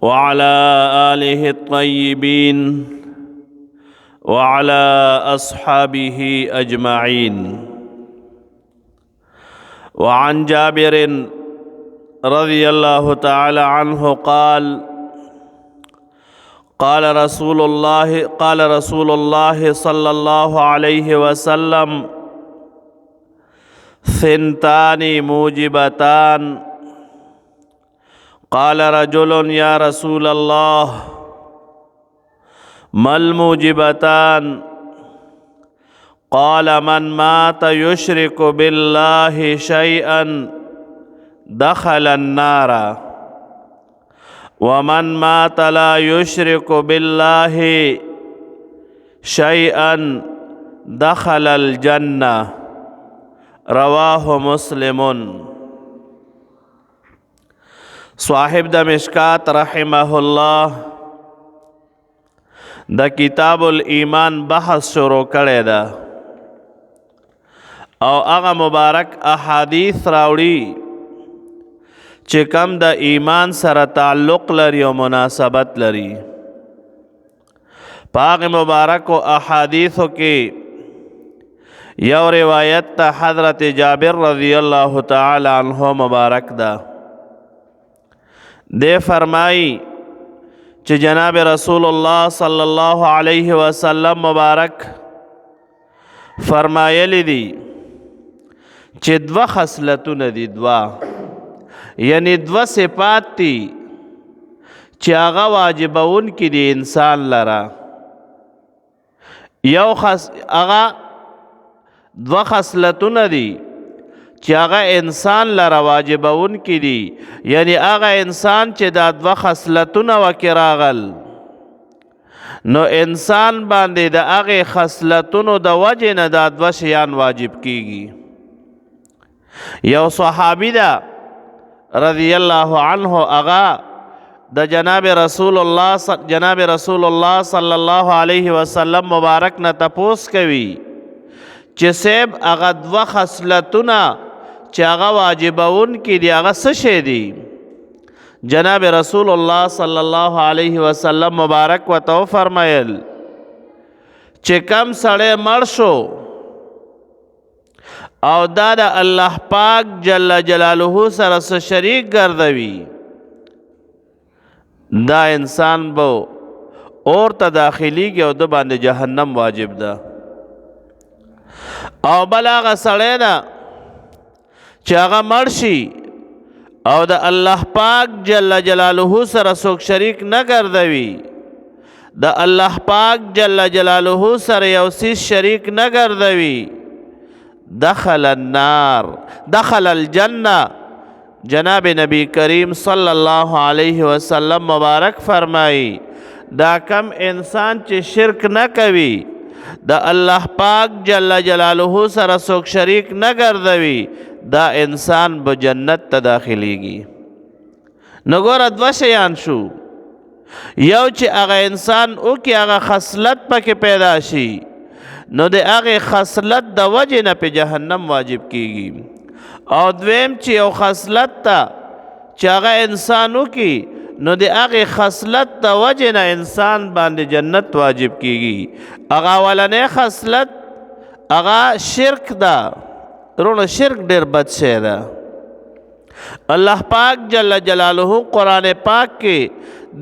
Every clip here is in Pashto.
وعلى آله الطيبين وعلى أصحابه أجمعين. وعن جابر رضي الله تعالى عنه قال قال رسول الله صلى الله عليه وسلم: ثنتان موجبتان. قال رجل: يا رسول الله ما الموجبتان؟ قال: من مات يشرك بالله شيئا دخل النار، ومن مات لا يشرك بالله شيئا دخل الجنة. رواه مسلم. صاحب د مشکات رحمه الله د کتاب الایمان بحث شروع کړی ده او هغه مبارک احادیث راوړي چې کم د ایمان سره تعلق لري او مناسبت لري. په هغه مبارکو احادیثو کې یو روایت ته حضرت جابر رضی الله تعالی عنہ مبارک ده. دے فرمائی چې جناب رسول الله صلی الله علیه وسلم مبارک فرمایلی دي چې دوه خصلتونه دي، یعنی دوه صفات دي چې هغه واجبون کې دي انسان لره. هغه دوه خصلتونه دي چې هغه انسان لره واجبون کې دي، یعنی هغه انسان چې دا دوه خصلتونه وکې راغل نو انسان باندې د هغې خصلتونو د وجې نه دا دوه شیان واجب کیږي. یو صحابي ده رضی الله عنه، هغه د جناب رسول الله صلی الله علیه وسلم مبارک نه تپوس کوي چې صاحب هغه دوه خصلتونه چې هغه واجبون کې دي هغه څه شی دي؟ جناب رسول الله صلی الله علیه وسلم مبارک ورته وفرمایل چې کم سړی مړ شو او دا د الله پاک جل جلاله سره څه شریک ګرځوي، دا انسان به اور ته داخلیږي او د باندې جهنم واجب ده. او بل هغه سړی ده چې هغه مړ شي او د الله پاک جل جلاله سره څوک شریک نه ګرځوي، د الله پاک جل جلاله سره یو څیز شریک نه ګرځوي، دخل النار دخل الجنه. جناب نبی کریم صلی الله علیه وسلم مبارک فرمائی دا کم انسان چې شرک نه کوي، د الله پاک جل جلاله سره څوک شریک نه ګرځوي، دا انسان به جنت ته داخلیږي. نو ګوره دوه شیان شو، یو چې هغه انسان وکړي هغه خصلت پکې پیدا شي نو د هغې خصلت د وجې نه په جهنم واجب کیږي، او دویم چې یو خصلت ته چې هغه انسان وکړي نو د هغې خصلت د وجې نه انسان باندې جنت واجب کیږي. هغه اولنی خصلت هغه شرک ده. رونه شرک ډېر بد شی ده. الله پاک جل جلاله قرآن پاک کې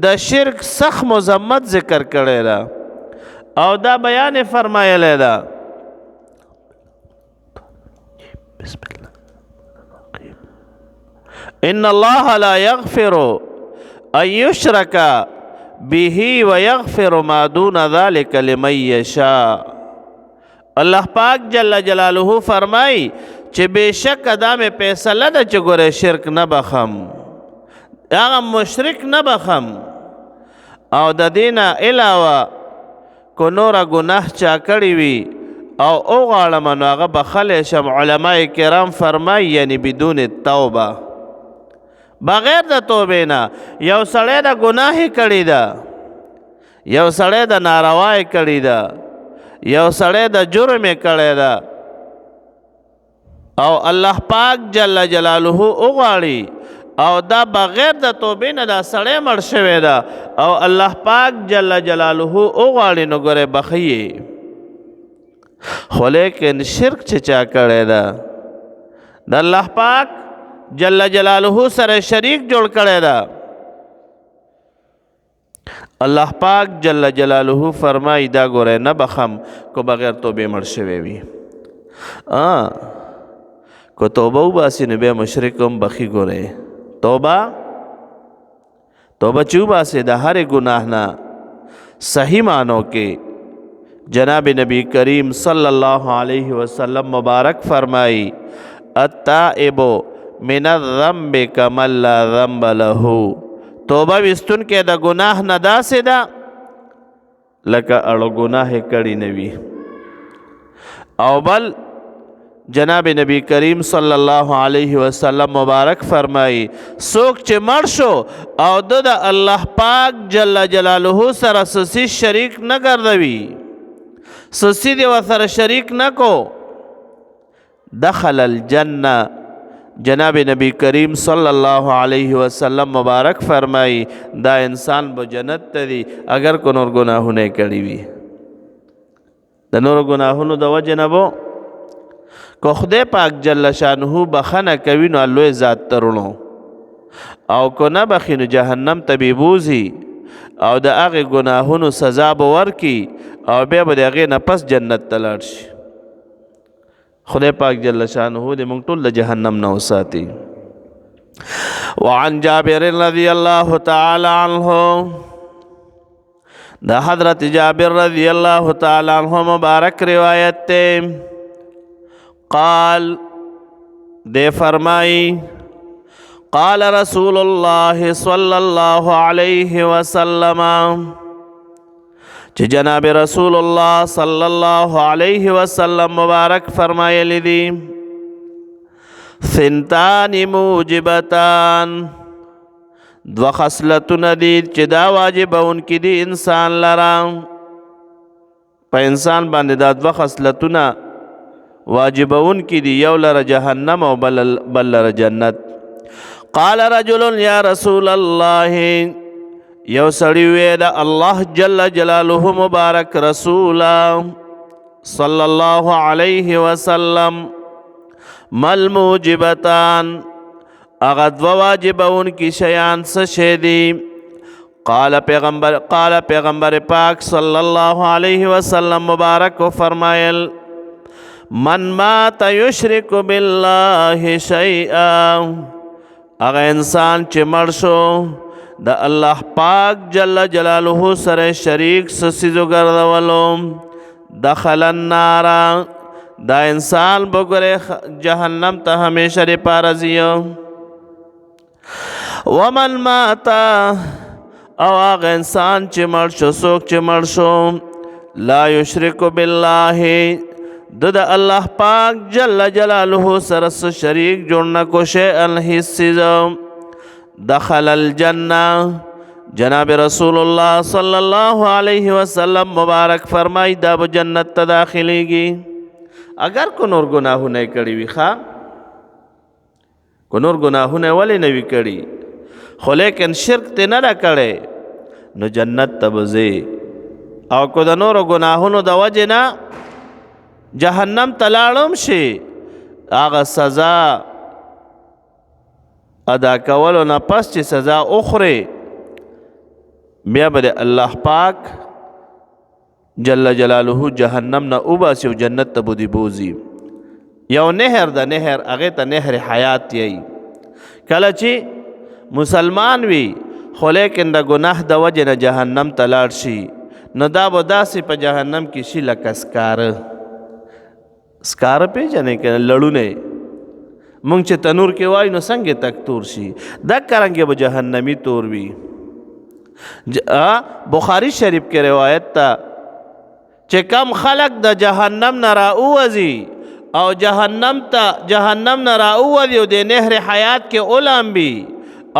د شرک سخت مذمت ذکر کړی ده او دا بیان فرمایلی ده. بسم الله ان الله لا یغفر ان یشرک به ویغفر ما دون ذلك لمن یشاء. الله پاک جل جلاله فرمائی چې بېشک دا مې فیصله ده چې ګوره شرک نه بخم، هغه مشرک نه بخم، او د دې نه علاوه کو نوره ګناه چا کړې وي او وغواړم نو هغه بخلی شم. علماء کرام فرمایي یعنی بدون توبه، بغیر د توبې نه. یو سړی د ګناه کړې ده، یو سړی د ناروا کړې ده، یو سړی د جرم کړی ده او الله پاک جل جلاله وغواړي او دا بغیر د توبې نه دا سړی مړ شوی ده او الله پاک جل جلاله وغواړي نو ګوره بخیي. خو لیکن شرک چې چا کړی ده د الله پاک جل جلاله سره شریک جوړ کړی ده. الله پاک جل جلاله فرمایي دا ګوره نه بخم کو بغیر توبې مړ شوی وي. کو توبه وباسي نو بیا مشرک هم بخي. ګوره توبه چې وباسي د هر ګناه نه صحیح معنو کې جناب نبی کریم صلی اللہ علیہ وسلم مبارک فرمائی التائب من الذنب کمن لا ذنب له. توبه وستون کې د ګناه نه داسې ده لکه اړو ګناه کړي نه وي. او بل جناب نبی کریم صلی اللہ علیہ وسلم مبارک فرمائی څوک چې مړ شو او د الله پاک جل جلاله سره سسی شریک نه ګرځوي، سسی دی ورسره شریک نه کو، دخل الجنه. جناب نبی کریم صلی اللہ علیہ وسلم مبارک فرمائی دا انسان به جنت ته دی اگر کو نور گناهونه کړي وي. د نور گناهونو د وجې نه به کو خدای پاک جل شانه بخنه کوي نو لوی ذات ترونو، او کو نه بخي نو جهنم ته به بوزي او د هغې ګناهونو سزا به ورکي او بیا به د هغې نه پس جنت ته لاړ شي. خدای پاک جل شانه دې موږ ټول د جهنم نه وساتي. وعن جابر رضی اللہ تعالی عنہ، دا حضرت جابر رضی اللہ تعالی عنہ مبارک روایت تے قال دے فرمائی قال رسول اللہ صلی اللہ علیہ وسلم چه جناب رسول اللہ صلی اللہ علیہ وسلم مبارک فرمائے دی ثنتان موجبتان، دو خصلتون دی چه دا واجبون کی دی انسان لرام. پا انسان باندې دا دو خصلتون واجبون کی دی، یو لر جہنم و بل لر جنت. قال رجل یا رسول اللہ، یو سړی وی دا الله جل جلاله مبارک رسولا صلی اللہ علیہ وسلم مل موجبتان، اغا دو واجبون کی شیان سشے دی. قال پیغمبر پاک صلی اللہ علیہ وسلم مبارک و فرمائل من مات یشرک باللہ شیئا، اغا انسان چه مرشو دا اللہ پاک جل جلالہ سر شریک سسیزو گردولو دخل النار، دا انسان بگرے جہنم تا ہمیشہ ری پارزیو. ومن ماتا، او آغا انسان چی مرشو سوک چی مرشو لا یشرک باللہ، دا اللہ پاک جل جلالہ سرس شریک جوڑنا کو شیئن حصیزو دخل الجنہ. جناب رسول اللہ صلی اللہ علیہ وسلم مبارک فرمائی دا با جنت تا داخلی گی اگر کو نور گناہو نئی کری وی خواہ، کو نور گناہو نئی ولی نوی کری خو لیکن شرک تی ندا کرے نو جنت تا بزی، او کو دا نور گناہو نو دا وجنا جہنم تلاړم شي آغا سزا ادا کولو نه پس چې سزا اخره بیا به الله پاک جل جلاله جهنم نه وباسي او جنت ته بودی بوزي. یو نهر د نهر هغه ته نهر حیات یی. کله چې مسلمان وي خو لیکن د ګناه د وجه نه جهنم ته لاړ شي نو دا به داسې په جهنم کې شي لکه سکاره پیژنې که لړونه مونږ چې تنور کې وای نو څنګه تک تور شي دا کرانګه به جهنمی تور وي. بخاری شریف کې روایت تا چې کم خلق د جهنم نه راوځي او جهنم نه راوځي او د نهر حیات کې اولمبي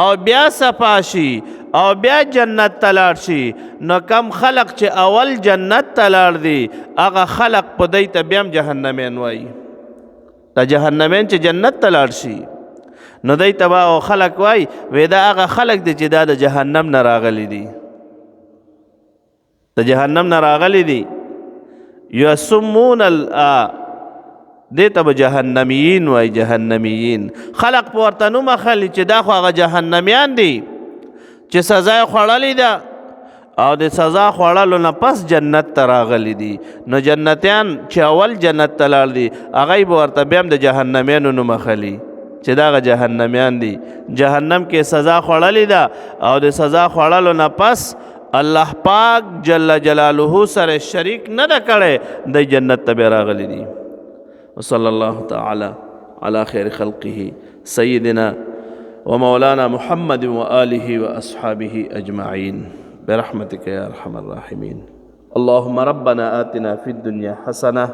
او بیا صفاشي او بیا جنت تلاړ شي، نو کم خلق چې اول جنت تلاړ دي هغه خلق په دې ته بیا جهنمین وای. دا جهنمین چې جنت تلاړ شي نو دی تبا او خلق وای وی دا هغه خلق دی چې دا د جهنم نه راغلی دي، د جهنم نه راغلی دي. یسمون دې ته به جهنمیین وای، جهنمیین. خلق په ورته نوم اخلي چې دا خو هغه جهنمیان دي چې سزا یې خوړلې ده او د سزا خوړلو نه پس جنت ته راغلی دي. نو جنتیان چې اول جنت ته لاړ دي هغوی به ورته بیا هم د جهنمیانو نوم اخلي چې دا هغه جهنمیان دي. جهنم کې سزا خوړلې ده او د سزا خوړلو نه پس الله پاک جل جلاله سره شریک نه ده کړی، د جنت ته بیا راغلی دي. وصلی الله تعالی علی خیر خلقه سیدنا ومولانا محمد وآله وأصحابه أجمعين برحمتك يا أرحم الراحمين. اللهم ربنا آتنا في الدنيا حسنة